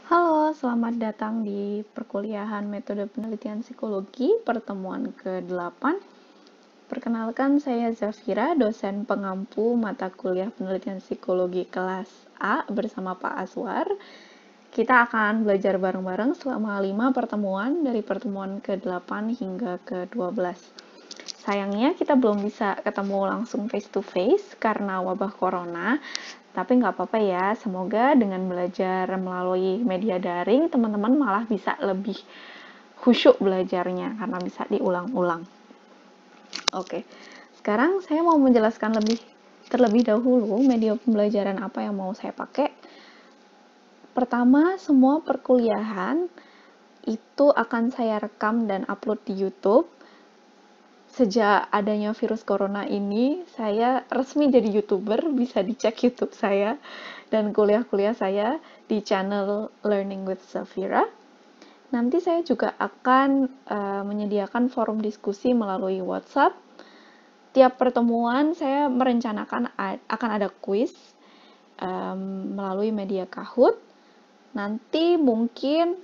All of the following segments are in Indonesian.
Halo, selamat datang di perkuliahan Metode Penelitian Psikologi, pertemuan ke-8. Perkenalkan, saya Zafira, dosen pengampu mata kuliah Penelitian Psikologi kelas A bersama Pak Aswar. Kita akan belajar bareng-bareng selama 5 pertemuan, dari pertemuan ke-8 hingga ke-12. Sayangnya kita belum bisa ketemu langsung face to face karena wabah corona, tapi nggak apa-apa ya, semoga dengan belajar melalui media daring, teman-teman malah bisa lebih khusyuk belajarnya karena bisa diulang-ulang. Oke, sekarang saya mau menjelaskan terlebih dahulu media pembelajaran apa yang mau saya pakai. Pertama, semua perkuliahan itu akan saya rekam dan upload di YouTube. Sejak adanya virus corona ini, saya resmi jadi YouTuber, bisa dicek YouTube saya dan kuliah-kuliah saya di channel Learning with Zafira. Nanti saya juga akan menyediakan forum diskusi melalui WhatsApp. Tiap pertemuan saya merencanakan akan ada quiz melalui media Kahoot. Nanti mungkin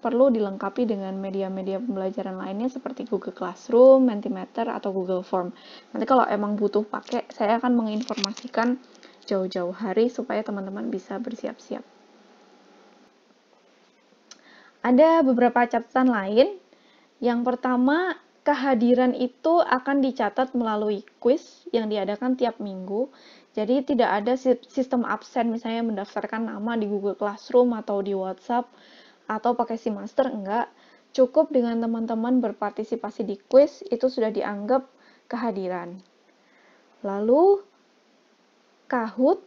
perlu dilengkapi dengan media-media pembelajaran lainnya seperti Google Classroom, Mentimeter, atau Google Form. Nanti kalau emang butuh pakai, saya akan menginformasikan jauh-jauh hari supaya teman-teman bisa bersiap-siap. Ada beberapa catatan lain. Yang pertama, kehadiran itu akan dicatat melalui quiz yang diadakan tiap minggu. Jadi tidak ada sistem absen, misalnya mendaftarkan nama di Google Classroom atau di WhatsApp atau pakai SeaMaster, enggak. Cukup dengan teman-teman berpartisipasi di quiz, itu sudah dianggap kehadiran. Lalu, Kahoot,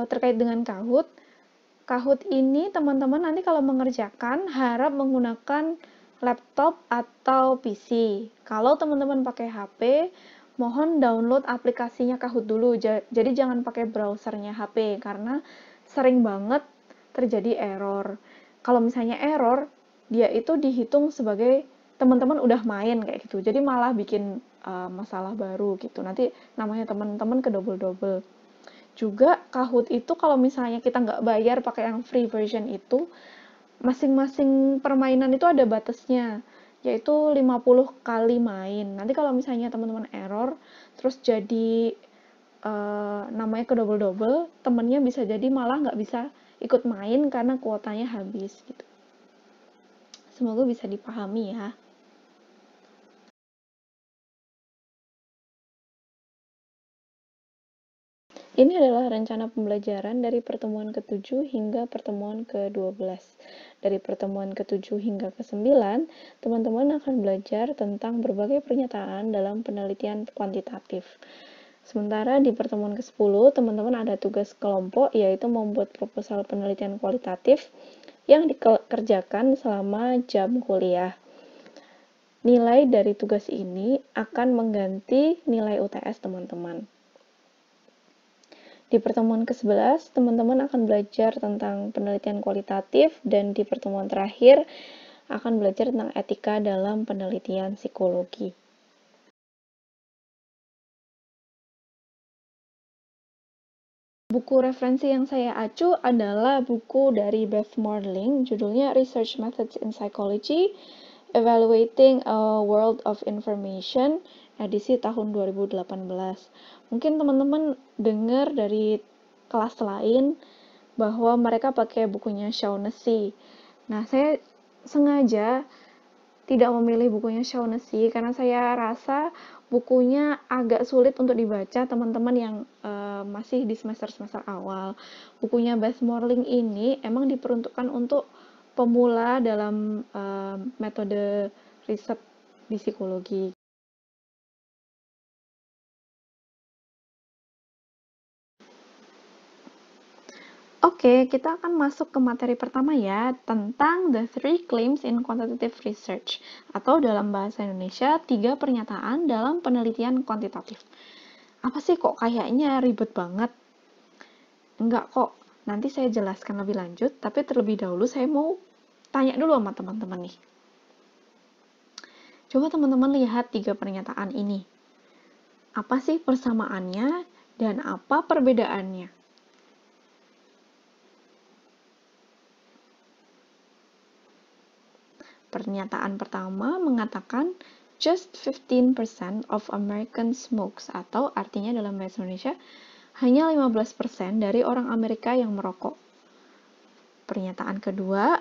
terkait dengan Kahoot ini teman-teman nanti kalau mengerjakan harap menggunakan laptop atau PC. Kalau teman-teman pakai HP, mohon download aplikasinya Kahoot dulu. Jadi jangan pakai browsernya HP karena sering banget terjadi error. Kalau misalnya error, dia itu dihitung sebagai teman-teman udah main kayak gitu. Jadi malah bikin masalah baru gitu. Nanti namanya teman-teman ke double-double. Juga Kahoot itu kalau misalnya kita nggak bayar pakai yang free version itu, masing-masing permainan itu ada batasnya, yaitu 50 kali main. Nanti kalau misalnya teman-teman error, terus jadi namanya ke double-double, temennya bisa jadi malah nggak bisa ikut main karena kuotanya habis gitu. Semoga bisa dipahami ya. Ini adalah rencana pembelajaran dari pertemuan ke-7 hingga pertemuan ke-12. Dari pertemuan ke-7 hingga ke-9, teman-teman akan belajar tentang berbagai pernyataan dalam penelitian kuantitatif. Sementara di pertemuan ke-10, teman-teman ada tugas kelompok, yaitu membuat proposal penelitian kualitatif yang dikerjakan selama jam kuliah. Nilai dari tugas ini akan mengganti nilai UTS teman-teman. Di pertemuan ke-11, teman-teman akan belajar tentang penelitian kualitatif, dan di pertemuan terakhir akan belajar tentang etika dalam penelitian psikologi. Buku referensi yang saya acu adalah buku dari Beth Morling, judulnya Research Methods in Psychology, Evaluating a World of Information, edisi tahun 2018. Mungkin teman-teman dengar dari kelas lain bahwa mereka pakai bukunya Shaughnessy. Nah, saya sengaja tidak memilih bukunya Shaughnessy karena saya rasa bukunya agak sulit untuk dibaca teman-teman yang masih di semester-semester awal. Bukunya Beth Morling ini emang diperuntukkan untuk pemula dalam metode riset di psikologi. Oke, kita akan masuk ke materi pertama ya, tentang the three claims in quantitative research, atau dalam bahasa Indonesia, 3 pernyataan dalam penelitian kuantitatif. Apa sih kok kayaknya ribet banget? Enggak kok, nanti saya jelaskan lebih lanjut, tapi terlebih dahulu saya mau tanya dulu sama teman-teman nih. Coba teman-teman lihat 3 pernyataan ini. Apa sih persamaannya dan apa perbedaannya? Pernyataan pertama mengatakan just 15% of Americans smokes, atau artinya dalam bahasa Indonesia hanya 15% dari orang Amerika yang merokok. Pernyataan kedua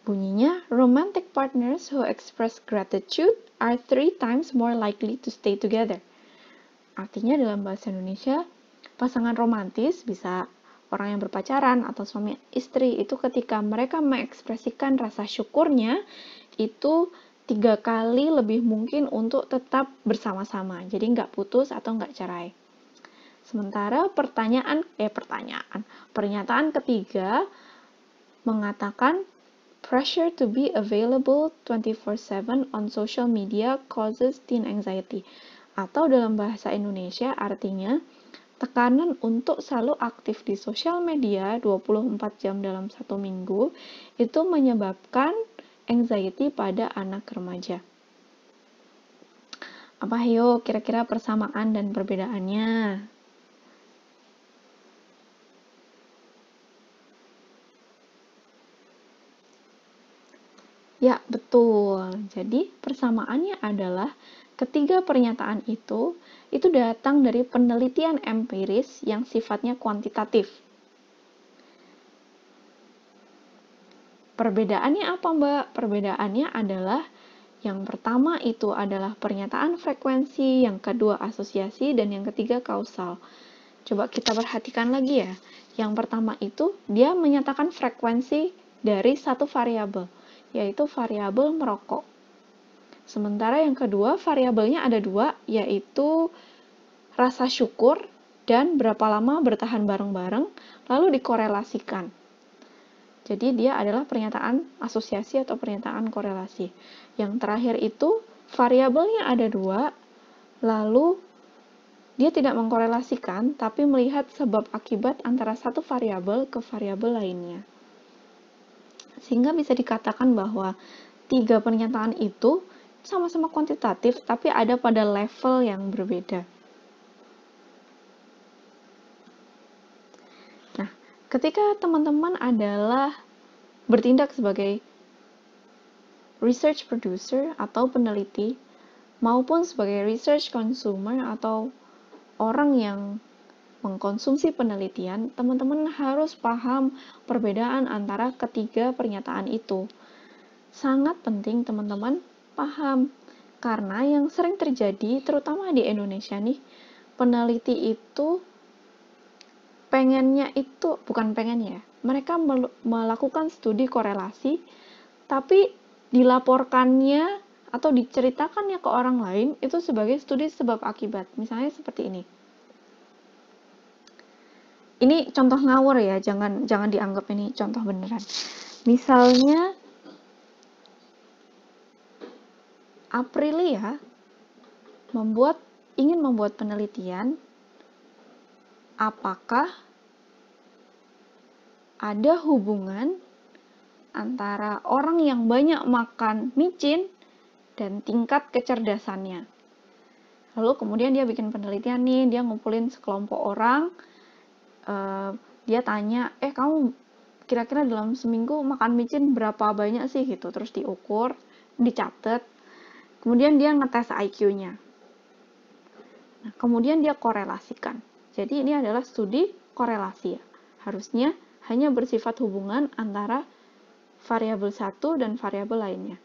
bunyinya romantic partners who express gratitude are 3 times more likely to stay together. Artinya dalam bahasa Indonesia, pasangan romantis bisa orang yang berpacaran atau suami istri itu ketika mereka mengekspresikan rasa syukurnya itu 3 kali lebih mungkin untuk tetap bersama-sama. Jadi nggak putus atau nggak cerai. Sementara pernyataan ketiga mengatakan pressure to be available 24/7 on social media causes teen anxiety. Atau dalam bahasa Indonesia artinya tekanan untuk selalu aktif di sosial media 24 jam dalam 1 minggu itu menyebabkan anxiety pada anak remaja. Apa yuk kira-kira persamaan dan perbedaannya? Ya, betul. Jadi, persamaannya adalah ketiga pernyataan itu datang dari penelitian empiris yang sifatnya kuantitatif. Perbedaannya apa, Mbak? Perbedaannya adalah yang pertama itu adalah pernyataan frekuensi, yang kedua asosiasi, dan yang ketiga kausal. Coba kita perhatikan lagi ya. Yang pertama itu dia menyatakan frekuensi dari satu variabel, yaitu variabel merokok. Sementara yang kedua, variabelnya ada 2, yaitu rasa syukur dan berapa lama bertahan bareng-bareng, lalu dikorelasikan. Jadi dia adalah pernyataan asosiasi atau pernyataan korelasi. Yang terakhir itu, variabelnya ada 2, lalu dia tidak mengkorelasikan, tapi melihat sebab akibat antara satu variabel ke variabel lainnya. Sehingga bisa dikatakan bahwa 3 pernyataan itu sama-sama kuantitatif, tapi ada pada level yang berbeda. Nah, ketika teman-teman adalah bertindak sebagai research producer atau peneliti, maupun sebagai research consumer atau orang yang mengkonsumsi penelitian, teman-teman harus paham perbedaan antara ketiga pernyataan itu. Sangat penting teman-teman paham, karena yang sering terjadi, terutama di Indonesia nih, peneliti itu mereka melakukan studi korelasi, tapi dilaporkannya atau diceritakannya ke orang lain itu sebagai studi sebab akibat. Misalnya seperti ini. Ini contoh ngawur ya, jangan dianggap ini contoh beneran. Misalnya Aprilia ingin membuat penelitian apakah ada hubungan antara orang yang banyak makan micin dan tingkat kecerdasannya. Lalu kemudian dia bikin penelitian nih, dia ngumpulin sekelompok orang, dia tanya, kamu kira-kira dalam seminggu makan micin berapa banyak sih gitu, terus diukur, dicatat, kemudian dia ngetes IQ-nya. Nah, kemudian dia korelasikan. Jadi ini adalah studi korelasi ya. Harusnya hanya bersifat hubungan antara variabel satu dan variabel lainnya.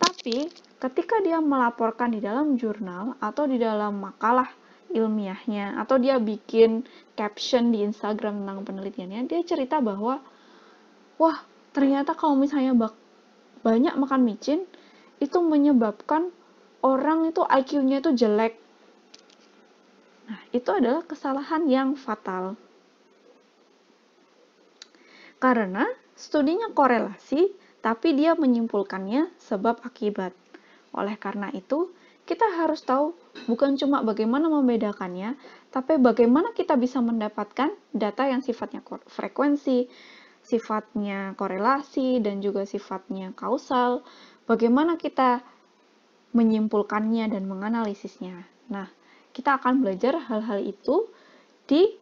Tapi ketika dia melaporkan di dalam jurnal atau di dalam makalah ilmiahnya, atau dia bikin caption di Instagram tentang penelitiannya, dia cerita bahwa wah, ternyata kalau misalnya banyak makan micin itu menyebabkan orang itu IQ-nya itu jelek. Nah, itu adalah kesalahan yang fatal. Karena studinya korelasi, tapi dia menyimpulkannya sebab akibat. Oleh karena itu, kita harus tahu bukan cuma bagaimana membedakannya, tapi bagaimana kita bisa mendapatkan data yang sifatnya frekuensi, sifatnya korelasi, dan juga sifatnya kausal. Bagaimana kita menyimpulkannya dan menganalisisnya. Nah, kita akan belajar hal-hal itu di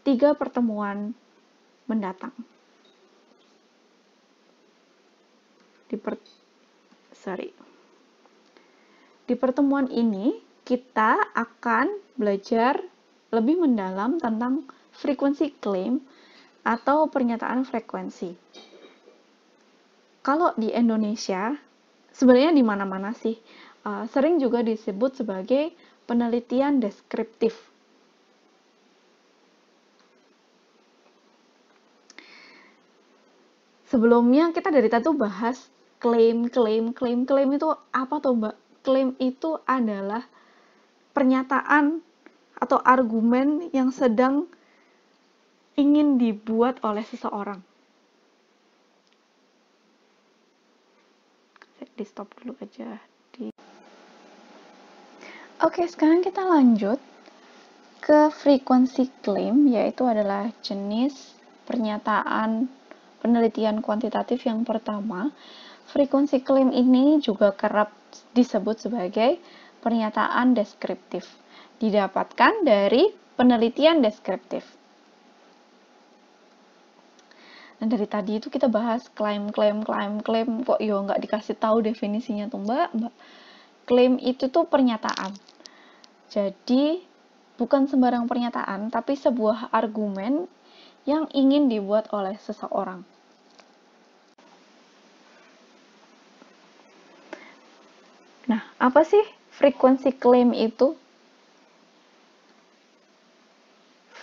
3 pertemuan mendatang. Di pertemuan ini, kita akan belajar lebih mendalam tentang frequency claim atau pernyataan frekuensi. Kalau di Indonesia, sebenarnya di mana-mana sih, sering juga disebut sebagai penelitian deskriptif. Sebelumnya kita dari tadi tuh bahas klaim itu apa tuh Mbak? Klaim itu adalah pernyataan atau argumen yang sedang ingin dibuat oleh seseorang. Saya di stop dulu aja. Oke, sekarang kita lanjut ke frequency claim, yaitu adalah jenis pernyataan penelitian kuantitatif yang pertama. Frequency claim ini juga kerap disebut sebagai pernyataan deskriptif. Didapatkan dari penelitian deskriptif. Dan dari tadi itu kita bahas klaim, kok nggak dikasih tahu definisinya tuh Mbak. Klaim itu tuh pernyataan. Jadi bukan sembarang pernyataan, tapi sebuah argumen yang ingin dibuat oleh seseorang. Nah, apa sih frequency claim itu?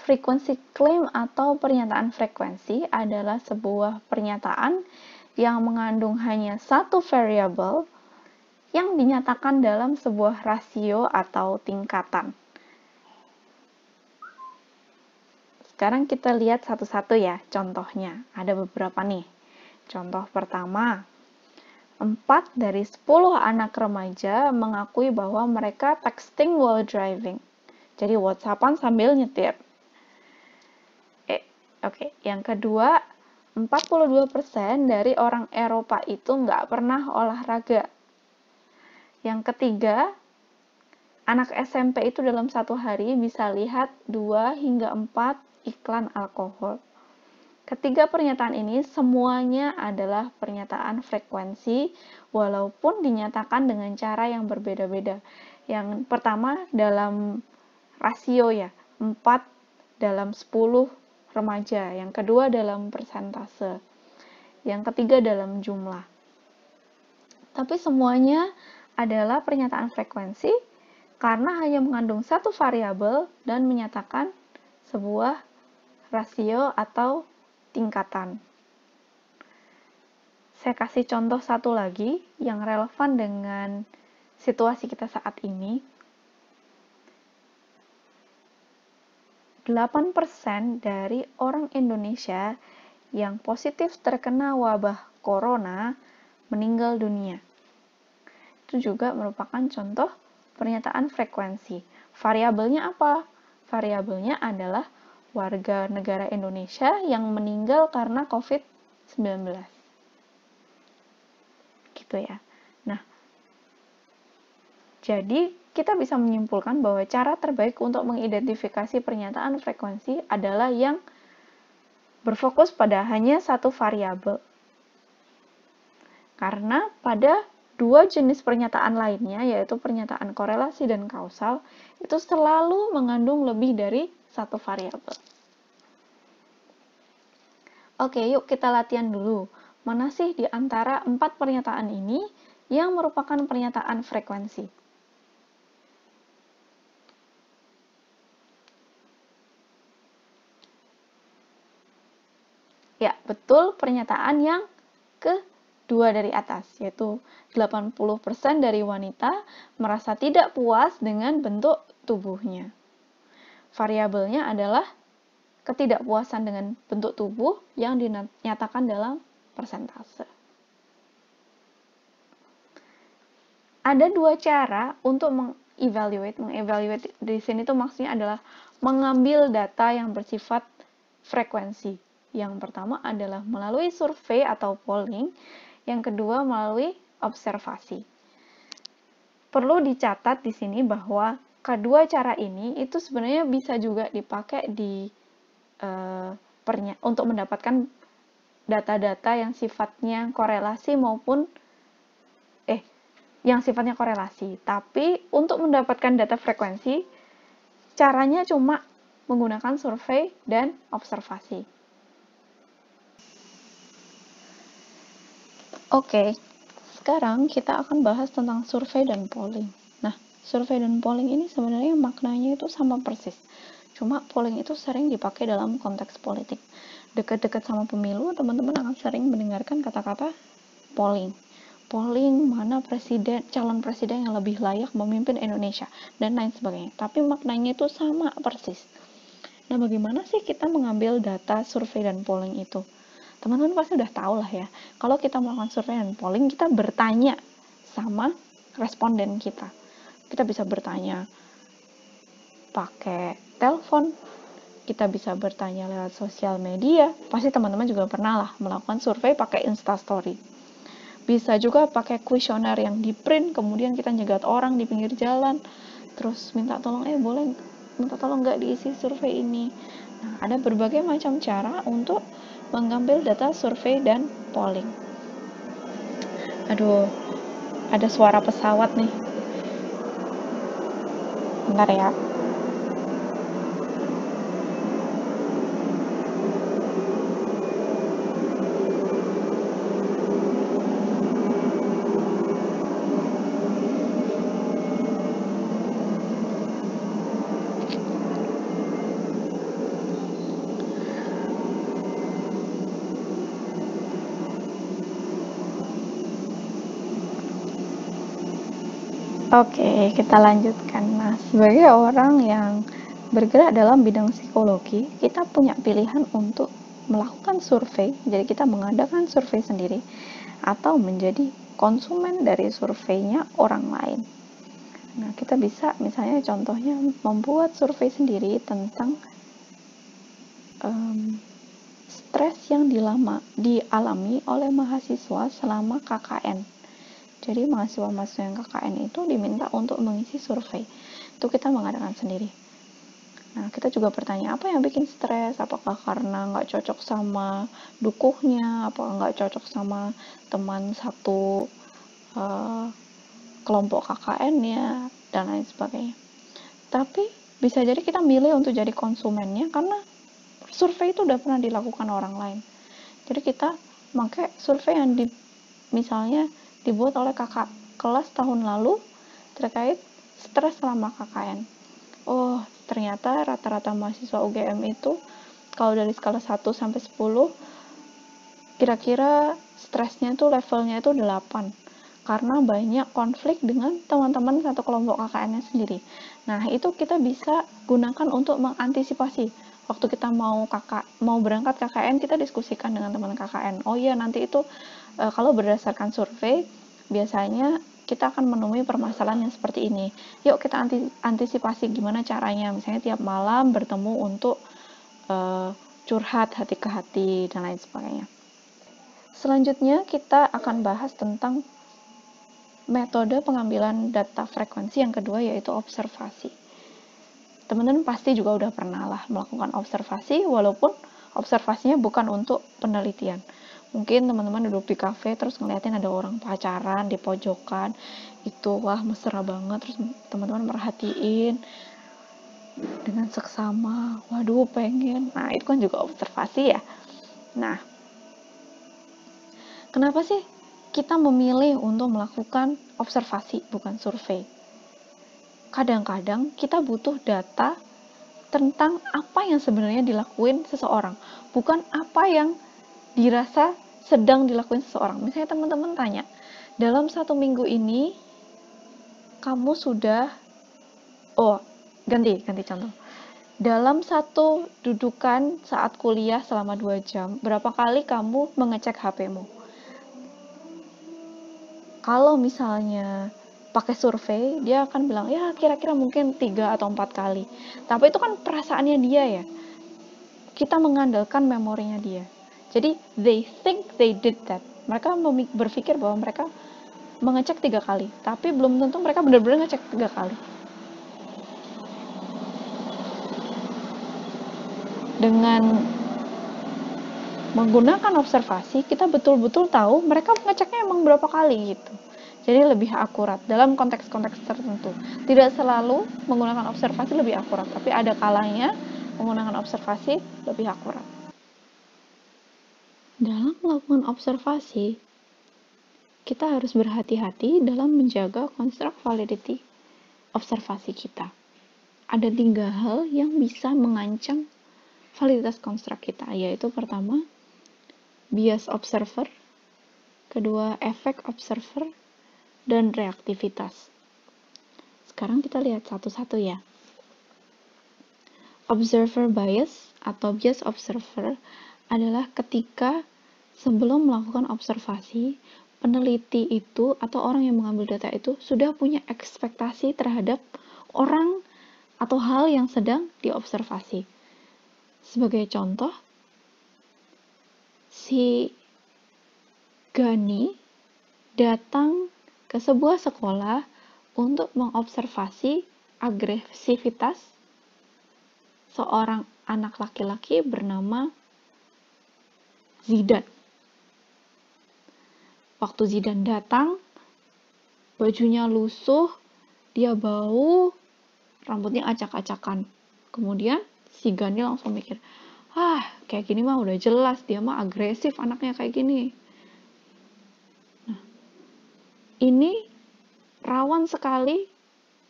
Frequency claim atau pernyataan frekuensi adalah sebuah pernyataan yang mengandung hanya satu variabel yang dinyatakan dalam sebuah rasio atau tingkatan. Sekarang kita lihat satu-satu ya contohnya. Ada beberapa nih. Contoh pertama, 4 dari 10 anak remaja mengakui bahwa mereka texting while driving. Jadi WhatsAppan sambil nyetir. Oke. Yang kedua, 42% dari orang Eropa itu nggak pernah olahraga. Yang ketiga, anak SMP itu dalam satu hari bisa lihat 2 hingga 4 iklan alkohol. Ketiga pernyataan ini semuanya adalah pernyataan frekuensi walaupun dinyatakan dengan cara yang berbeda-beda. Yang pertama dalam rasio ya, 4 dalam 10 remaja. Yang kedua dalam persentase. Yang ketiga dalam jumlah. Tapi semuanya adalah pernyataan frekuensi karena hanya mengandung satu variabel dan menyatakan sebuah rasio atau tingkatan. Saya kasih contoh satu lagi yang relevan dengan situasi kita saat ini. 8% dari orang Indonesia yang positif terkena wabah corona meninggal dunia. Itu juga merupakan contoh pernyataan frekuensi. Variabelnya apa? Variabelnya adalah warga negara Indonesia yang meninggal karena COVID-19. Gitu ya. Nah, jadi kita bisa menyimpulkan bahwa cara terbaik untuk mengidentifikasi pernyataan frekuensi adalah yang berfokus pada hanya satu variabel. Karena pada dua jenis pernyataan lainnya, yaitu pernyataan korelasi dan kausal, itu selalu mengandung lebih dari satu variabel. Oke, yuk kita latihan dulu. Mana sih di antara 4 pernyataan ini yang merupakan pernyataan frekuensi? Ya, betul pernyataan yang kedua dari atas, yaitu 80% dari wanita merasa tidak puas dengan bentuk tubuhnya. Variabelnya adalah ketidakpuasan dengan bentuk tubuh yang dinyatakan dalam persentase. Ada dua cara untuk mengevaluate di sini tuh maksudnya adalah mengambil data yang bersifat frekuensi. Yang pertama adalah melalui survei atau polling, yang kedua melalui observasi. Perlu dicatat di sini bahwa kedua cara ini itu sebenarnya bisa juga dipakai untuk mendapatkan data-data yang sifatnya korelasi maupun yang sifatnya korelasi. Tapi untuk mendapatkan data frekuensi, caranya cuma menggunakan survei dan observasi. Oke, sekarang kita akan bahas tentang survei dan polling. Nah, survei dan polling ini sebenarnya maknanya itu sama persis. Cuma polling itu sering dipakai dalam konteks politik. Dekat-dekat sama pemilu, teman-teman akan sering mendengarkan kata-kata polling. Polling mana calon presiden yang lebih layak memimpin Indonesia, dan lain sebagainya. Tapi maknanya itu sama persis. Nah, bagaimana sih kita mengambil data survei dan polling itu? Teman-teman pasti udah tahu lah ya, kalau kita melakukan survei dan polling, kita bertanya sama responden kita. Kita bisa bertanya pakai telepon, kita bisa bertanya lewat sosial media. Pasti teman-teman juga pernah lah melakukan survei pakai Instastory. Bisa juga pakai kuesioner yang di print, kemudian kita nyegat orang di pinggir jalan, terus minta tolong, boleh minta tolong nggak diisi survei ini. Nah, ada berbagai macam cara untuk mengambil data survei dan polling. Aduh, ada suara pesawat nih. Bentar ya. Oke, kita lanjutkan. Nah, sebagai orang yang bergerak dalam bidang psikologi, kita punya pilihan untuk melakukan survei, jadi kita mengadakan survei sendiri, atau menjadi konsumen dari surveinya orang lain. Nah, kita bisa misalnya contohnya membuat survei sendiri tentang stres yang dialami oleh mahasiswa selama KKN. Jadi mahasiswa-mahasiswa yang KKN itu diminta untuk mengisi survei. Itu kita mengadakan sendiri. Nah, kita juga bertanya apa yang bikin stres, apakah karena nggak cocok sama dukuhnya, apakah nggak cocok sama teman satu kelompok KKN-nya, dan lain sebagainya. Tapi bisa jadi kita milih untuk jadi konsumennya karena survei itu udah pernah dilakukan orang lain. Jadi kita pakai survei yang misalnya dibuat oleh kakak kelas tahun lalu terkait stres selama KKN. Oh, ternyata rata-rata mahasiswa UGM itu kalau dari skala 1 sampai 10 kira-kira stresnya itu levelnya itu 8 karena banyak konflik dengan teman-teman satu kelompok KKN-nya sendiri. Nah, itu kita bisa gunakan untuk mengantisipasi. Waktu kita mau berangkat KKN, kita diskusikan dengan teman KKN. Oh iya, nanti itu kalau berdasarkan survei, biasanya kita akan menemui permasalahan yang seperti ini. Yuk kita antisipasi gimana caranya. Misalnya tiap malam bertemu untuk curhat hati ke hati dan lain sebagainya. Selanjutnya kita akan bahas tentang metode pengambilan data frekuensi yang kedua, yaitu observasi. Teman-teman pasti juga udah pernah lah melakukan observasi, walaupun observasinya bukan untuk penelitian. Mungkin teman-teman duduk di kafe terus ngeliatin ada orang pacaran di pojokan, itu wah mesra banget, terus teman-teman merhatiin dengan seksama, waduh pengen. Nah, itu kan juga observasi ya. Nah, kenapa sih kita memilih untuk melakukan observasi bukan survei? Kadang-kadang kita butuh data tentang apa yang sebenarnya dilakuin seseorang, bukan apa yang dirasa sedang dilakuin seseorang. Misalnya teman-teman tanya, dalam 1 minggu ini kamu sudah ganti contoh. Dalam satu dudukan saat kuliah selama 2 jam, berapa kali kamu mengecek HP-mu? Kalau misalnya pakai survei, dia akan bilang, ya kira-kira mungkin 3 atau 4 kali. Tapi itu kan perasaannya dia ya. Kita mengandalkan memorinya dia. Jadi, they think they did that. Mereka berpikir bahwa mereka mengecek 3 kali. Tapi belum tentu mereka benar-benar ngecek 3 kali. Dengan menggunakan observasi, kita betul-betul tahu mereka ngeceknya emang berapa kali gitu. Jadi lebih akurat dalam konteks-konteks tertentu. Tidak selalu menggunakan observasi lebih akurat, tapi ada kalanya menggunakan observasi lebih akurat. Dalam melakukan observasi, kita harus berhati-hati dalam menjaga construct validity observasi kita. Ada 3 hal yang bisa mengancam validitas construct kita, yaitu pertama, bias observer, kedua, efek observer, dan reaktivitas. Sekarang kita lihat satu-satu ya. Observer bias atau bias observer adalah ketika sebelum melakukan observasi, peneliti itu atau orang yang mengambil data itu sudah punya ekspektasi terhadap orang atau hal yang sedang diobservasi. Sebagai contoh, si Gani datang ke sebuah sekolah untuk mengobservasi agresivitas seorang anak laki-laki bernama Zidan. Waktu Zidan datang, bajunya lusuh, dia bau, rambutnya acak-acakan. Kemudian si Gani langsung mikir, kayak gini mah udah jelas, dia mah agresif anaknya kayak gini. Nah, ini rawan sekali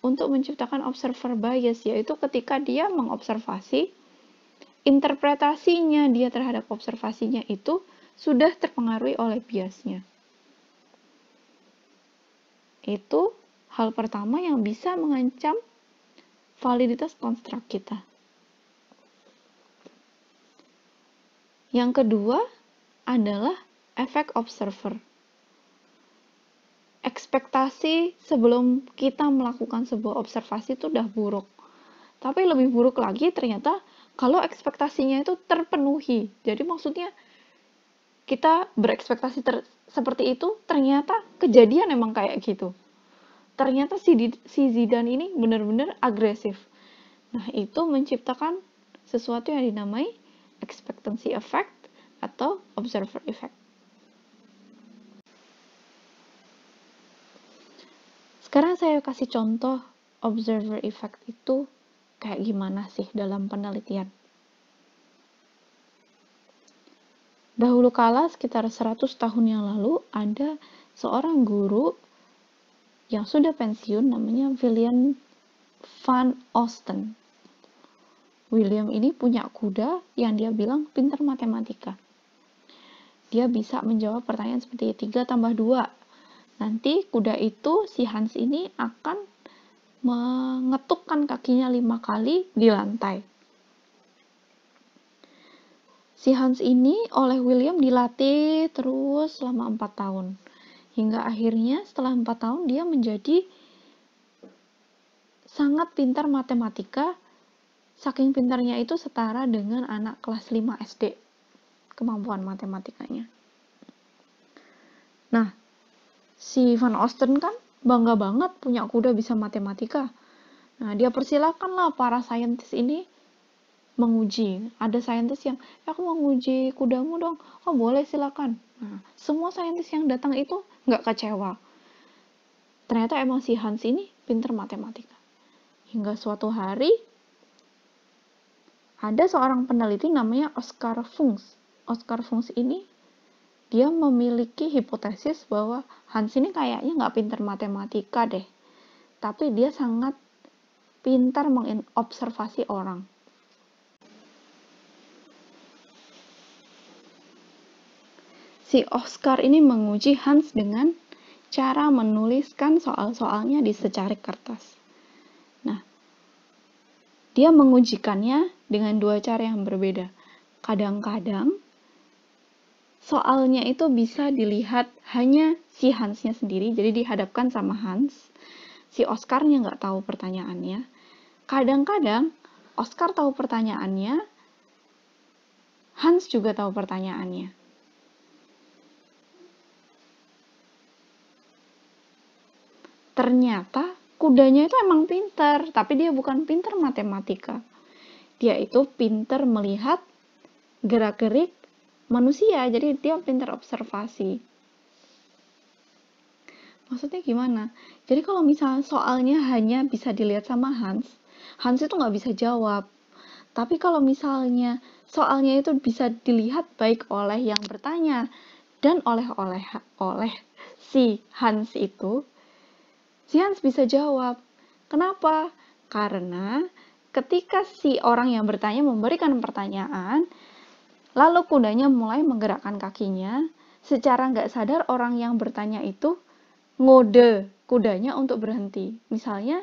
untuk menciptakan observer bias, yaitu ketika dia mengobservasi, interpretasinya dia terhadap observasinya itu sudah terpengaruhi oleh biasnya. Itu hal pertama yang bisa mengancam validitas konstruk kita. Yang kedua adalah efek observer. Ekspektasi sebelum kita melakukan sebuah observasi itu udah buruk. Tapi lebih buruk lagi ternyata kalau ekspektasinya itu terpenuhi. Jadi maksudnya kita berekspektasi seperti itu, ternyata kejadian emang kayak gitu. Ternyata si Zidan ini benar-benar agresif. Nah, itu menciptakan sesuatu yang dinamai expectancy effect atau observer effect. Sekarang saya kasih contoh observer effect itu kayak gimana sih dalam penelitian. Dahulu kala, sekitar 100 tahun yang lalu, ada seorang guru yang sudah pensiun namanya William Van Osten. William ini punya kuda yang dia bilang pintar matematika. Dia bisa menjawab pertanyaan seperti 3 tambah 2. Nanti kuda itu, si Hans ini akan mengetukkan kakinya 5 kali di lantai. Si Hans ini oleh William dilatih terus selama 4 tahun. Hingga akhirnya setelah 4 tahun dia menjadi sangat pintar matematika. Saking pintarnya itu setara dengan anak kelas 5 SD. Kemampuan matematikanya. Nah, si Van Osten kan bangga banget punya kuda bisa matematika. Nah, dia persilakanlah para saintis ini menguji. Ada saintis yang, aku mau nguji kudamu dong. Oh, boleh, silakan. Nah, semua saintis yang datang itu nggak kecewa. Ternyata emang si Hans ini pintar matematika. Hingga suatu hari, ada seorang peneliti namanya Oscar Funks. Oscar Funks ini dia memiliki hipotesis bahwa Hans ini kayaknya nggak pintar matematika deh. Tapi dia sangat pintar mengobservasi orang. Si Oscar ini menguji Hans dengan cara menuliskan soal-soalnya di secarik kertas. Nah, dia mengujikannya dengan 2 cara yang berbeda. Kadang-kadang soalnya itu bisa dilihat hanya si Hansnya sendiri, jadi dihadapkan sama Hans. Si Oscarnya nggak tahu pertanyaannya. Kadang-kadang Oscar tahu pertanyaannya, Hans juga tahu pertanyaannya. Ternyata kudanya itu emang pintar, tapi dia bukan pintar matematika. Dia itu pintar melihat gerak-gerik manusia, jadi dia pintar observasi. Maksudnya gimana? Jadi kalau misalnya soalnya hanya bisa dilihat sama Hans itu nggak bisa jawab. Tapi kalau misalnya soalnya itu bisa dilihat baik oleh yang bertanya dan oleh si Hans itu, si Hans bisa jawab. Kenapa? Karena ketika si orang yang bertanya memberikan pertanyaan, lalu kudanya mulai menggerakkan kakinya, secara nggak sadar orang yang bertanya itu ngode kudanya untuk berhenti. Misalnya,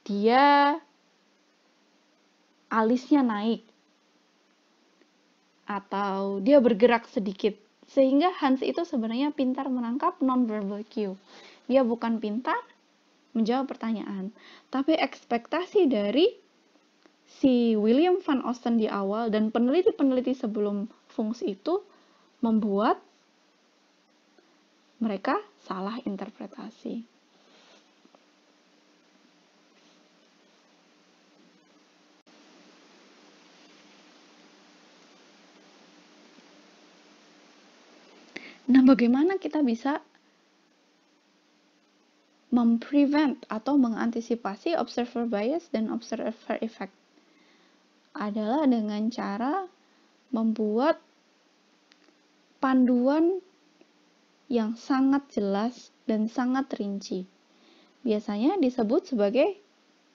dia alisnya naik, atau dia bergerak sedikit. Sehingga Hans itu sebenarnya pintar menangkap non-verbal cue. Dia bukan pintar menjawab pertanyaan, tapi ekspektasi dari si William van Osten di awal dan peneliti-peneliti sebelum Funks itu membuat mereka salah interpretasi. Nah, bagaimana kita bisa memprevent atau mengantisipasi observer bias dan observer effect? Adalah dengan cara membuat panduan yang sangat jelas dan sangat rinci. Biasanya disebut sebagai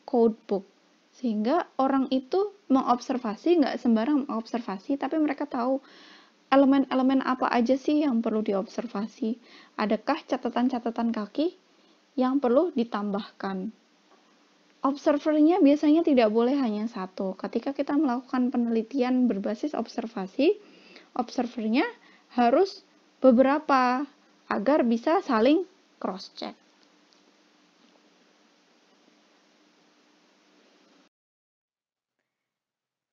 codebook. Sehingga orang itu mengobservasi, nggak sembarang mengobservasi, tapi mereka tahu elemen-elemen apa aja sih yang perlu diobservasi. Adakah catatan-catatan kaki yang perlu ditambahkan? Observernya biasanya tidak boleh hanya satu. Ketika kita melakukan penelitian berbasis observasi, observernya harus beberapa agar bisa saling cross-check.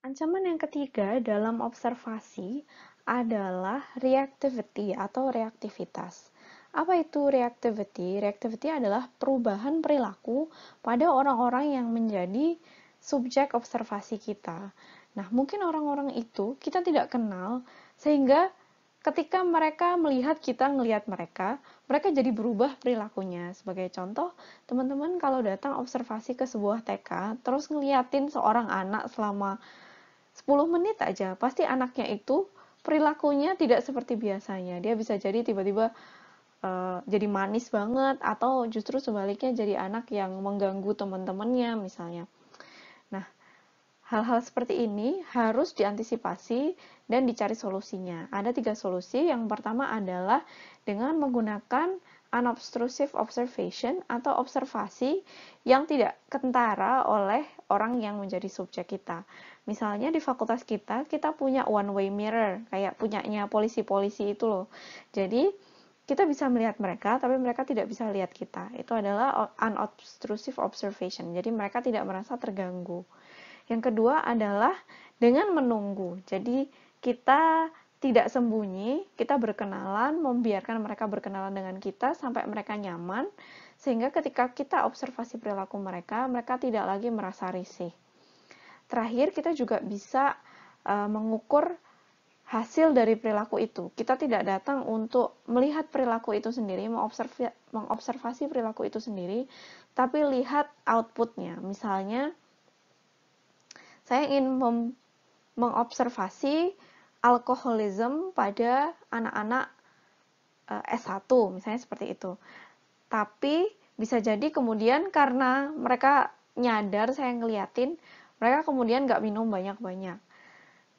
Ancaman yang ketiga dalam observasi adalah reactivity atau reaktivitas. Apa itu reactivity? Reactivity adalah perubahan perilaku pada orang-orang yang menjadi subjek observasi kita. Nah, mungkin orang-orang itu kita tidak kenal, sehingga ketika mereka melihat kita ngelihat mereka jadi berubah perilakunya. Sebagai contoh, teman-teman kalau datang observasi ke sebuah TK, terus ngeliatin seorang anak selama 10 menit aja, pasti anaknya itu perilakunya tidak seperti biasanya. Dia bisa jadi tiba-tiba jadi manis banget, atau justru sebaliknya jadi anak yang mengganggu teman-temannya misalnya. Nah, hal-hal seperti ini harus diantisipasi dan dicari solusinya. Ada 3 solusi. Yang pertama adalah dengan menggunakan unobtrusive observation atau observasi yang tidak kentara oleh orang yang menjadi subjek kita. Misalnya di fakultas kita punya one way mirror, kayak punyanya polisi-polisi itu loh. Jadi kita bisa melihat mereka, tapi mereka tidak bisa lihat kita. Itu adalah unobtrusive observation. Jadi mereka tidak merasa terganggu. Yang kedua adalah dengan menunggu. Jadi kita tidak sembunyi, kita berkenalan, membiarkan mereka berkenalan dengan kita sampai mereka nyaman, sehingga ketika kita observasi perilaku mereka tidak lagi merasa risih. Terakhir, kita juga bisa mengukur hasil dari perilaku itu. Kita tidak datang untuk melihat perilaku itu sendiri, mengobservasi perilaku itu sendiri, tapi lihat outputnya. Misalnya, saya ingin mengobservasi alkoholisme pada anak-anak S1, misalnya seperti itu. Tapi bisa jadi kemudian karena mereka nyadar saya ngeliatin, mereka kemudian nggak minum banyak-banyak.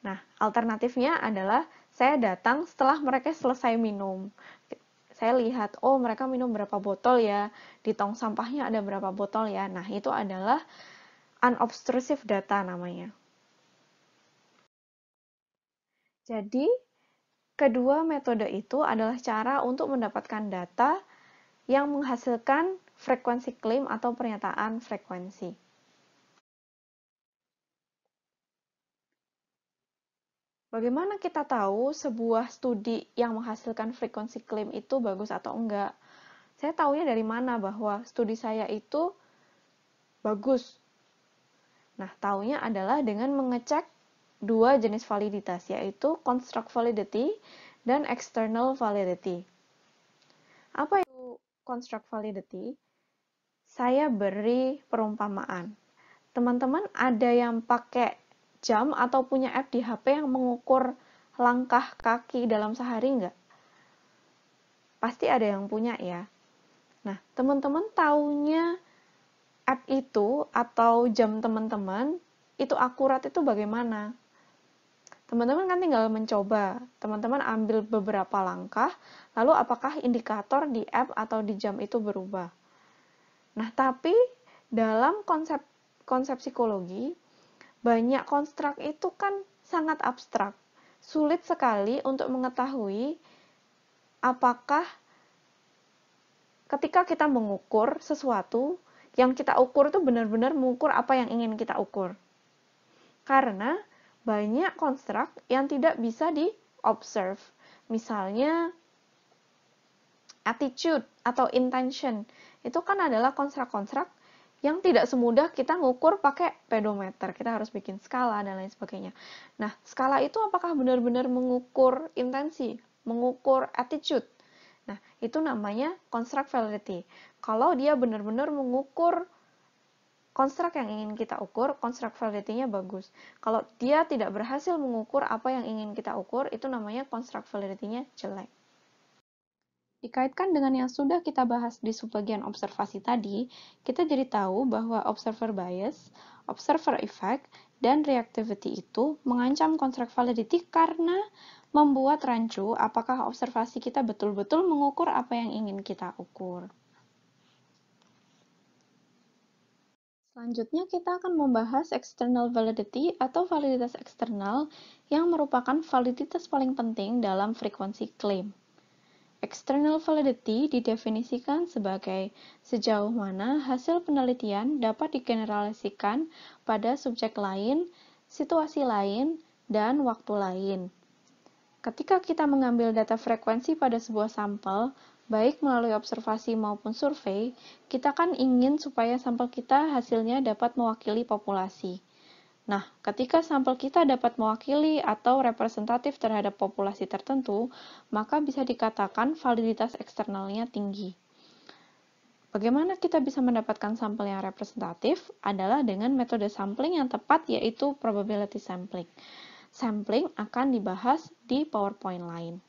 Nah, alternatifnya adalah saya datang setelah mereka selesai minum. Saya lihat, oh mereka minum berapa botol ya, di tong sampahnya ada berapa botol ya. Nah, itu adalah unobtrusive data namanya. Jadi, kedua metode itu adalah cara untuk mendapatkan data yang menghasilkan frekuensi klaim atau pernyataan frekuensi. Bagaimana kita tahu sebuah studi yang menghasilkan frekuensi klaim itu bagus atau enggak? Saya tahunya dari mana bahwa studi saya itu bagus? Nah, tahunya adalah dengan mengecek 2 jenis validitas, yaitu construct validity dan external validity. Apa itu construct validity, saya beri perumpamaan. Teman-teman ada yang pakai jam atau punya app di HP yang mengukur langkah kaki dalam sehari nggak? Pasti ada yang punya ya. Nah, teman-teman taunya app itu atau jam teman-teman itu akurat itu bagaimana? Teman-teman kan tinggal mencoba. Teman-teman ambil beberapa langkah, lalu apakah indikator di app atau di jam itu berubah? Nah, tapi dalam konsep psikologi, banyak konstruk itu kan sangat abstrak. Sulit sekali untuk mengetahui apakah ketika kita mengukur sesuatu, yang kita ukur itu benar-benar mengukur apa yang ingin kita ukur. Karena banyak konstruk yang tidak bisa di-observe. Misalnya, attitude atau intention. Itu kan adalah konstruk-konstruk yang tidak semudah kita ngukur pakai pedometer. Kita harus bikin skala dan lain sebagainya. Nah, skala itu apakah benar-benar mengukur intensi, mengukur attitude? Nah, itu namanya construct validity. Kalau dia benar-benar mengukur konstruk yang ingin kita ukur, construct validity-nya bagus. Kalau dia tidak berhasil mengukur apa yang ingin kita ukur, itu namanya construct validity-nya jelek. Dikaitkan dengan yang sudah kita bahas di subbagian observasi tadi, kita jadi tahu bahwa observer bias, observer effect, dan reactivity itu mengancam construct validity karena membuat rancu apakah observasi kita betul-betul mengukur apa yang ingin kita ukur. Selanjutnya kita akan membahas external validity atau validitas eksternal yang merupakan validitas paling penting dalam frekuensi klaim. External validity didefinisikan sebagai sejauh mana hasil penelitian dapat digeneralisasikan pada subjek lain, situasi lain, dan waktu lain. Ketika kita mengambil data frekuensi pada sebuah sampel, baik melalui observasi maupun survei, kita kan ingin supaya sampel kita hasilnya dapat mewakili populasi. Nah, ketika sampel kita dapat mewakili atau representatif terhadap populasi tertentu, maka bisa dikatakan validitas eksternalnya tinggi. Bagaimana kita bisa mendapatkan sampel yang representatif? Adalah dengan metode sampling yang tepat, yaitu probability sampling. Sampling akan dibahas di PowerPoint lain.